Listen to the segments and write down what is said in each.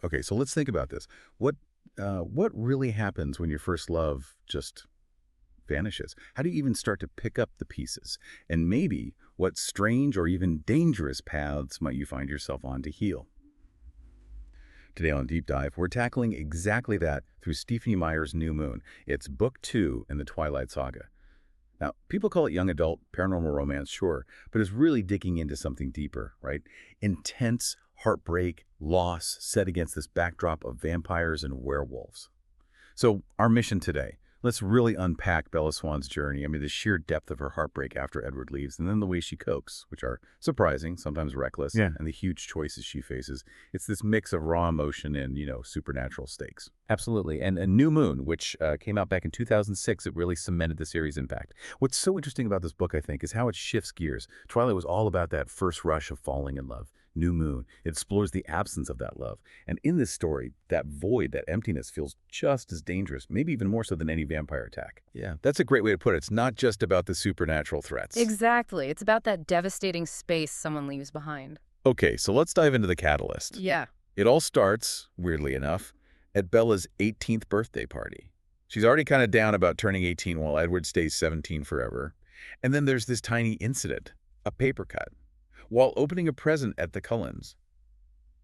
Okay, so let's think about this. What really happens when your first love just vanishes? How do you even start to pick up the pieces? And maybe what strange or even dangerous paths might you find yourself on to heal? Today on Deep Dive, we're tackling exactly that through Stephenie Meyer's New Moon. It's book 2 in the Twilight Saga. Now, people call it young adult paranormal romance, sure, but it's really digging into something deeper, right? Intense heartbreak, loss set against this backdrop of vampires and werewolves. So our mission today, let's really unpack Bella Swan's journey. I mean, the sheer depth of her heartbreak after Edward leaves, and then the way she copes, which are surprising, sometimes reckless, Yeah. and the huge choices she faces. It's this mix of raw emotion and, supernatural stakes. Absolutely. And a New Moon, which came out back in 2006, it really cemented the series' impact. What's so interesting about this book, I think, is how it shifts gears. Twilight was all about that first rush of falling in love. New Moon, it explores the absence of that love. And in this story, that void, that emptiness feels just as dangerous, maybe even more so than any vampire attack. Yeah, that's a great way to put it. It's not just about the supernatural threats. Exactly. It's about that devastating space someone leaves behind. Okay, so let's dive into the catalyst. Yeah. It all starts, weirdly enough, at Bella's 18th birthday party. She's already kind of down about turning 18 while Edward stays 17 forever. And then there's this tiny incident, a paper cut, while opening a present at the Cullens.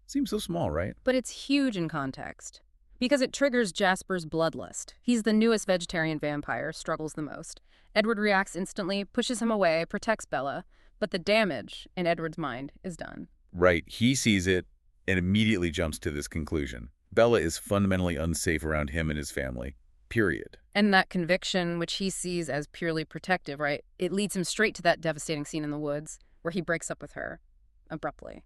Seems so small, right? But it's huge in context. Because it triggers Jasper's bloodlust. He's the newest vegetarian vampire, struggles the most. Edward reacts instantly, pushes him away, protects Bella. But the damage, in Edward's mind, is done. Right. He sees it and immediately jumps to this conclusion. Bella is fundamentally unsafe around him and his family. Period. And that conviction, which he sees as purely protective, right? It leads him straight to that devastating scene in the woods, where he breaks up with her, abruptly,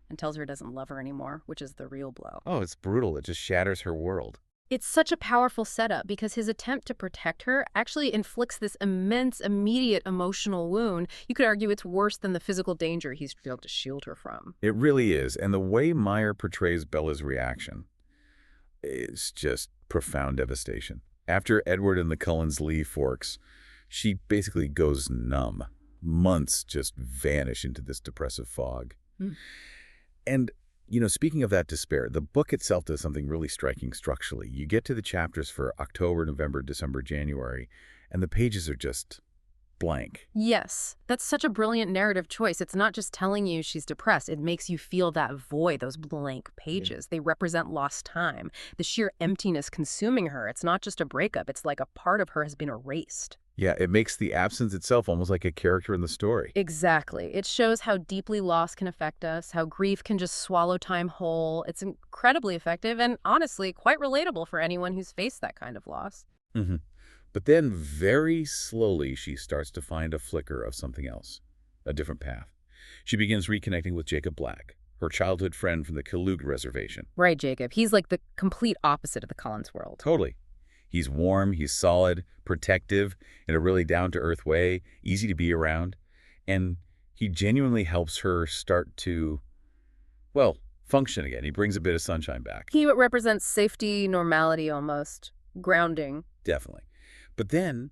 and tells her he doesn't love her anymore, which is the real blow. Oh, it's brutal. It just shatters her world. It's such a powerful setup because his attempt to protect her actually inflicts this immense, immediate emotional wound. You could argue it's worse than the physical danger he's failed to shield her from. It really is. And the way Meyer portrays Bella's reaction is just profound devastation. After Edward and the Cullens leave Forks, she basically goes numb. Months just vanish into this depressive fog. And, speaking of that despair, the book itself does something really striking structurally. You get to the chapters for October, November, December, January, and the pages are just blank. Yes, that's such a brilliant narrative choice. It's not just telling you she's depressed. It makes you feel that void, those blank pages. They represent lost time, the sheer emptiness consuming her. It's not just a breakup. It's like a part of her has been erased. Yeah, it makes the absence itself almost like a character in the story. Exactly. It shows how deeply loss can affect us, how grief can just swallow time whole. It's incredibly effective and honestly quite relatable for anyone who's faced that kind of loss. But then very slowly she starts to find a flicker of something else, a different path. She begins reconnecting with Jacob Black, her childhood friend from the Killuge Reservation. Right, Jacob. He's like the complete opposite of the Cullens world. Totally. He's warm, he's solid, protective, in a really down-to-earth way, easy to be around. And he genuinely helps her start to, function again. He brings a bit of sunshine back. He represents safety, normality almost, grounding. Definitely. But then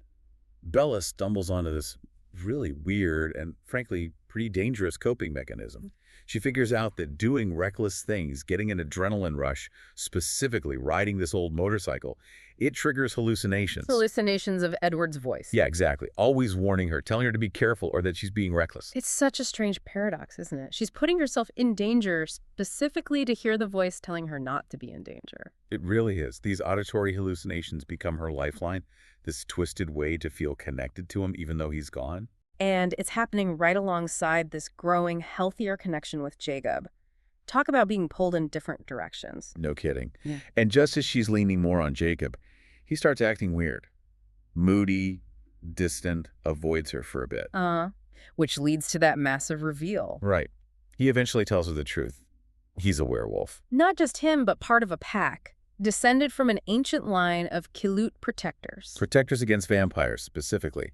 Bella stumbles onto this really weird and, frankly, pretty dangerous coping mechanism. She figures out that doing reckless things, getting an adrenaline rush, specifically riding this old motorcycle, it triggers hallucinations. Hallucinations of Edward's voice. Yeah, exactly. Always warning her, telling her to be careful or that she's being reckless. It's such a strange paradox, isn't it? She's putting herself in danger specifically to hear the voice telling her not to be in danger. It really is. These auditory hallucinations become her lifeline, this twisted way to feel connected to him even though he's gone. And it's happening right alongside this growing, healthier connection with Jacob. Talk about being pulled in different directions. No kidding. Yeah. And just as she's leaning more on Jacob, he starts acting weird. Moody, distant, avoids her for a bit. Which leads to that massive reveal. Right. He eventually tells her the truth. He's a werewolf. Not just him, but part of a pack. Descended from an ancient line of Killuge protectors. Protectors against vampires, specifically.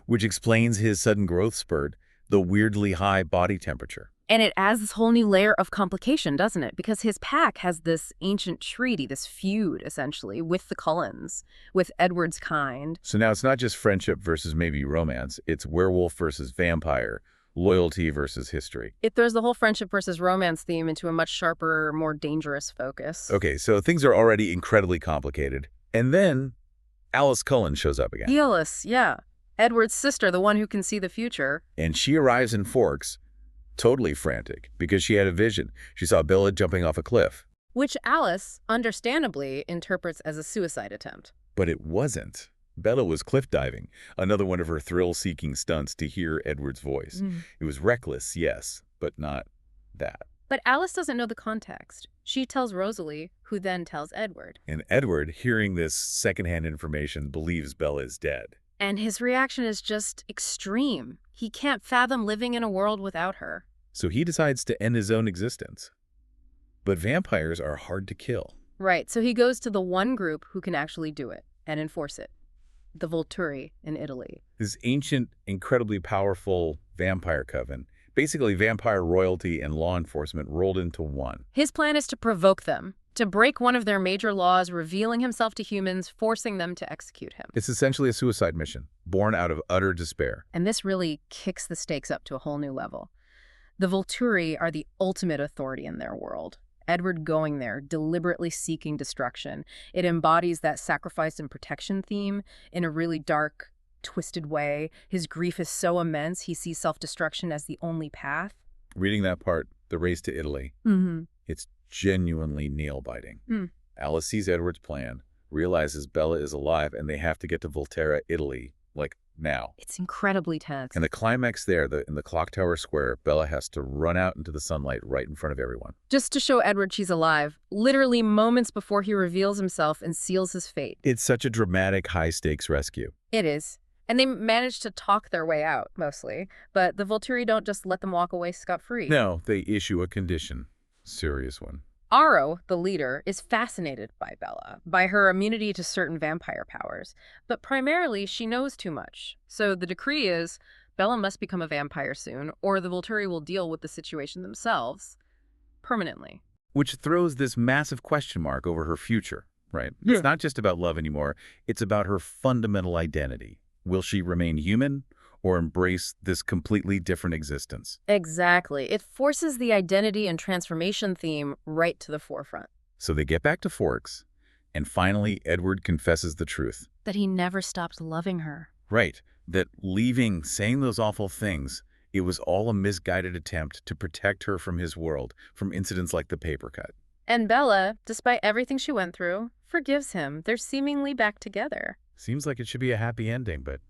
Which explains his sudden growth spurt, the weirdly high body temperature. And it adds this whole new layer of complication, doesn't it? Because his pack has this ancient treaty, this feud, essentially, with the Cullens, with Edward's kind. So now it's not just friendship versus maybe romance. It's werewolf versus vampire, loyalty versus history. It throws the whole friendship versus romance theme into a much sharper, more dangerous focus. Okay, so things are already incredibly complicated. And then Alice Cullen shows up again. Alice, yeah. Edward's sister, the one who can see the future. And she arrives in Forks, totally frantic, because she had a vision. She saw Bella jumping off a cliff. Which Alice, understandably, interprets as a suicide attempt. But it wasn't. Bella was cliff diving, another one of her thrill-seeking stunts to hear Edward's voice. It was reckless, yes, but not that. But Alice doesn't know the context. She tells Rosalie, who then tells Edward. And Edward, hearing this secondhand information, believes Bella is dead. And his reaction is just extreme. He can't fathom living in a world without her. So he decides to end his own existence. But vampires are hard to kill. Right, so he goes to the one group who can actually do it and enforce it. The Volturi in Italy. This ancient, incredibly powerful vampire coven, basically vampire royalty and law enforcement rolled into one. His plan is to provoke them, to break one of their major laws, revealing himself to humans, forcing them to execute him. It's essentially a suicide mission, born out of utter despair. And this really kicks the stakes up to a whole new level. The Volturi are the ultimate authority in their world. Edward going there, deliberately seeking destruction. It embodies that sacrifice and protection theme in a really dark, twisted way. His grief is so immense, he sees self-destruction as the only path. Reading that part, the race to Italy, it's genuinely nail-biting. Alice sees Edward's plan, realizes Bella is alive, and they have to get to Volterra, Italy, like now. It's incredibly tense. And the climax there, in the clock tower square, Bella has to run out into the sunlight right in front of everyone. Just to show Edward she's alive, literally moments before he reveals himself and seals his fate. It's such a dramatic, high-stakes rescue. It is. And they manage to talk their way out, mostly. But the Volturi don't just let them walk away scot-free. No, they issue a condition. Serious one. Aro, the leader, is fascinated by Bella, by her immunity to certain vampire powers. But primarily, she knows too much. So the decree is, Bella must become a vampire soon, or the Volturi will deal with the situation themselves, permanently. Which throws this massive question mark over her future, right? Yeah. It's not just about love anymore. It's about her fundamental identity. Will she remain human or embrace this completely different existence? Exactly. It forces the identity and transformation theme right to the forefront. So they get back to Forks, and finally Edward confesses the truth. That he never stopped loving her. Right. That leaving, saying those awful things, it was all a misguided attempt to protect her from his world, from incidents like the paper cut. And Bella, despite everything she went through, forgives him. They're seemingly back together. Seems like it should be a happy ending, but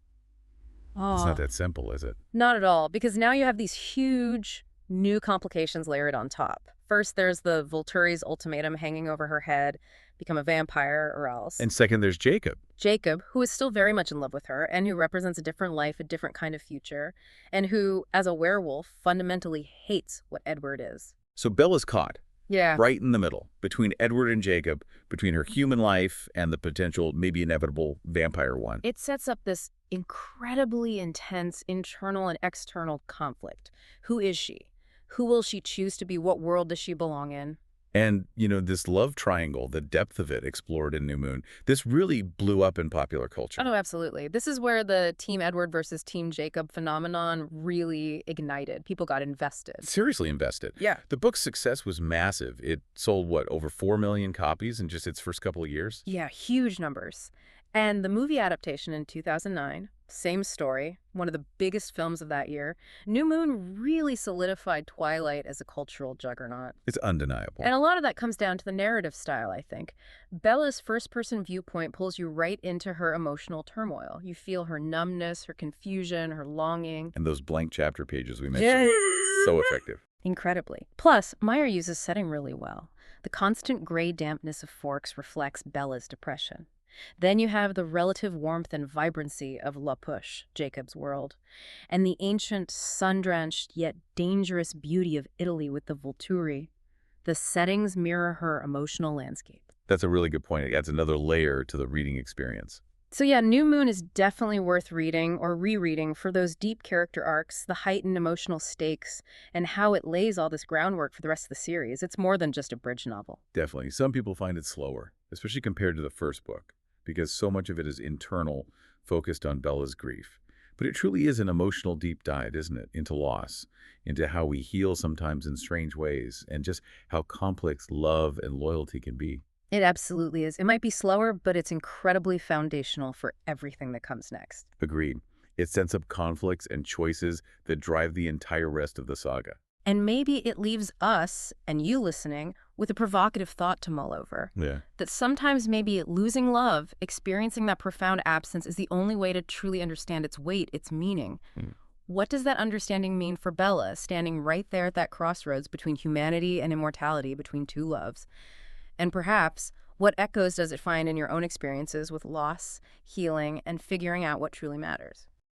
it's not that simple, is it? Not at all, because now you have these huge new complications layered on top. First, there's the Volturi's ultimatum hanging over her head, become a vampire or else. And second, there's Jacob. Jacob, who is still very much in love with her and who represents a different life, a different kind of future, and who, as a werewolf, fundamentally hates what Edward is. So Bella's caught. Yeah. Right in the middle, between Edward and Jacob, between her human life and the potential, maybe inevitable, vampire one. It sets up this incredibly intense internal and external conflict. Who is she? Who will she choose to be? What world does she belong in? And, you know, this love triangle, the depth of it explored in New Moon, this really blew up in popular culture. Oh, absolutely. This is where the Team Edward versus Team Jacob phenomenon really ignited. People got invested. Seriously invested. Yeah. The book's success was massive. It sold, what, over 4 million copies in just its first couple of years? Yeah, huge numbers. And the movie adaptation in 2009, same story, one of the biggest films of that year. New Moon really solidified Twilight as a cultural juggernaut. It's undeniable. And a lot of that comes down to the narrative style, I think. Bella's first-person viewpoint pulls you right into her emotional turmoil. You feel her numbness, her confusion, her longing. And those blank chapter pages we mentioned, so effective. Incredibly. Plus, Meyer uses setting really well. The constant gray dampness of Forks reflects Bella's depression. Then you have the relative warmth and vibrancy of La Push, Jacob's world, and the ancient, sun-drenched yet dangerous beauty of Italy with the Volturi. The settings mirror her emotional landscape. That's a really good point. It adds another layer to the reading experience. So yeah, New Moon is definitely worth reading or rereading for those deep character arcs, the heightened emotional stakes, and how it lays all this groundwork for the rest of the series. It's more than just a bridge novel. Definitely. Some people find it slower, especially compared to the first book, because so much of it is internal, focused on Bella's grief. But it truly is an emotional deep dive, isn't it, into loss, into how we heal sometimes in strange ways, and just how complex love and loyalty can be. It absolutely is. It might be slower, but it's incredibly foundational for everything that comes next. Agreed. It sets up conflicts and choices that drive the entire rest of the saga. And maybe it leaves us, and you listening, with a provocative thought to mull over. Yeah. That sometimes maybe losing love, experiencing that profound absence, is the only way to truly understand its weight, its meaning. What does that understanding mean for Bella, standing right there at that crossroads between humanity and immortality, between two loves? And perhaps, what echoes does it find in your own experiences with loss, healing, and figuring out what truly matters?